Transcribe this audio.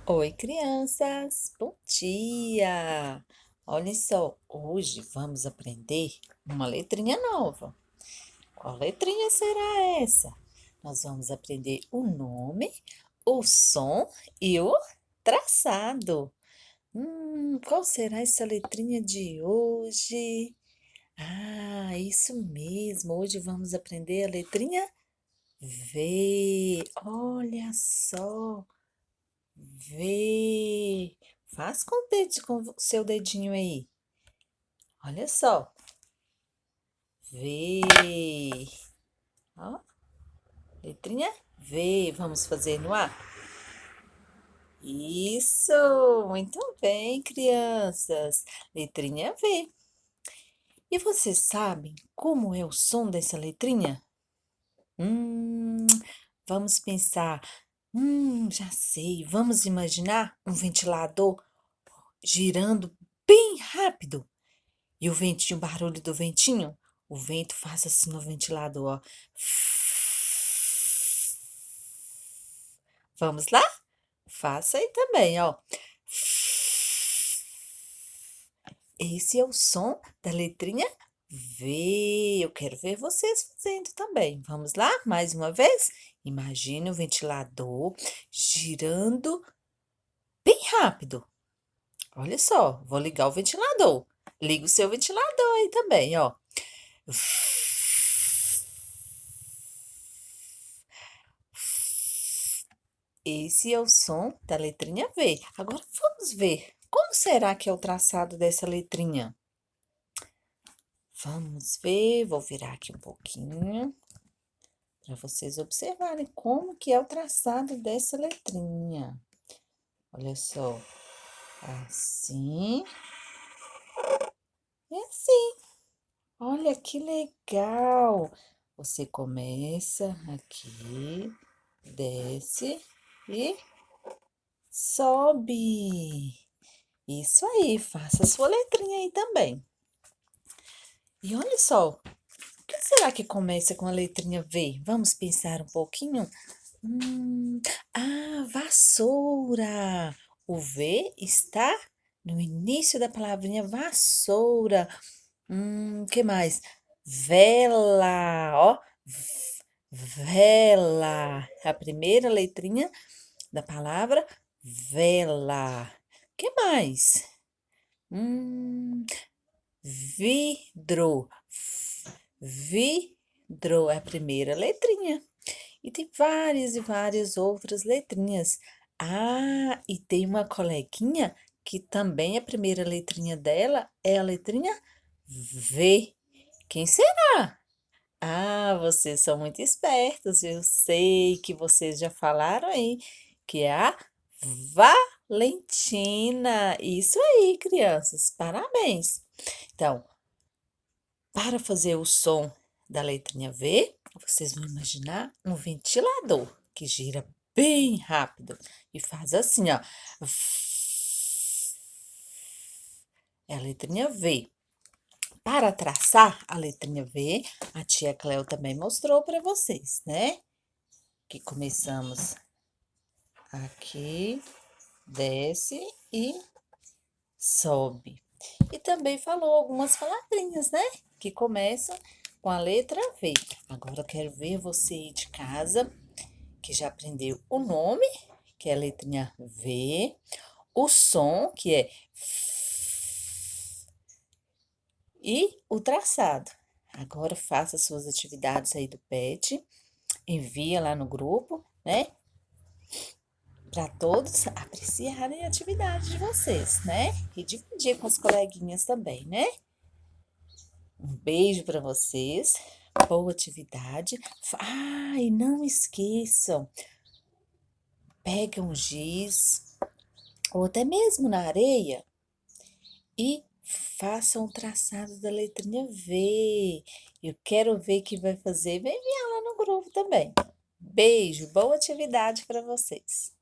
Oi, crianças! Bom dia! Olhem só, hoje vamos aprender uma letrinha nova. Qual letrinha será essa? Nós vamos aprender o nome, o som e o traçado. Qual será essa letrinha de hoje? Ah, isso mesmo! Hoje vamos aprender a letrinha V. Olha só! Vê. Faz com o com o seu dedinho aí. Olha só. Vê. Ó, letrinha V. Vamos fazer no A? Isso! Muito bem, crianças. Letrinha V. E vocês sabem como é o som dessa letrinha? Hum, vamos pensar. Já sei. Vamos imaginar um ventilador girando bem rápido. E o ventinho, o barulho do ventinho, o vento faz assim no ventilador, ó. Vamos lá? Faça aí também, ó. Esse é o som da letrinha V. Eu quero ver vocês fazendo também. Vamos lá? Mais uma vez? Imagine o ventilador girando bem rápido. Olha só, vou ligar o ventilador. Liga o seu ventilador aí também, ó. Esse é o som da letrinha V. Agora vamos ver como será que é o traçado dessa letrinha. Vamos ver, vou virar aqui um pouquinho para vocês observarem como que é o traçado dessa letrinha. Olha só, assim e assim. Olha que legal! Você começa aqui, desce e sobe. Isso aí, faça a sua letrinha aí também. E olha só, o que será que começa com a letrinha V? Vamos pensar um pouquinho? Vassoura! O V está no início da palavrinha vassoura. Que mais? Vela, ó. Vela. A primeira letrinha da palavra vela. Que mais? Vidro. Vidro é a primeira letrinha. E tem várias e várias outras letrinhas. Ah, e tem uma coleguinha que também a primeira letrinha dela é a letrinha V. Quem será? Ah, vocês são muito espertos. Eu sei que vocês já falaram aí que é a Valentina. Isso aí, crianças. Parabéns. Então, para fazer o som da letrinha V, vocês vão imaginar um ventilador que gira bem rápido e faz assim, ó. É a letrinha V. Para traçar a letrinha V, a tia Cleo também mostrou para vocês, né? Que começamos aqui, desce e sobe. E também falou algumas palavrinhas, né? Que começam com a letra V. Agora eu quero ver você aí de casa, que já aprendeu o nome, que é a letrinha V, o som, que é e o traçado. Agora faça suas atividades aí do PET, envia lá no grupo, né? Para todos apreciarem a atividade de vocês, né? E dividir com as coleguinhas também, né? Um beijo para vocês, boa atividade. E não esqueçam, pega um giz ou até mesmo na areia e façam o traçado da letrinha V. Eu quero ver quem vai fazer, vem enviar lá no grupo também. Beijo, boa atividade para vocês.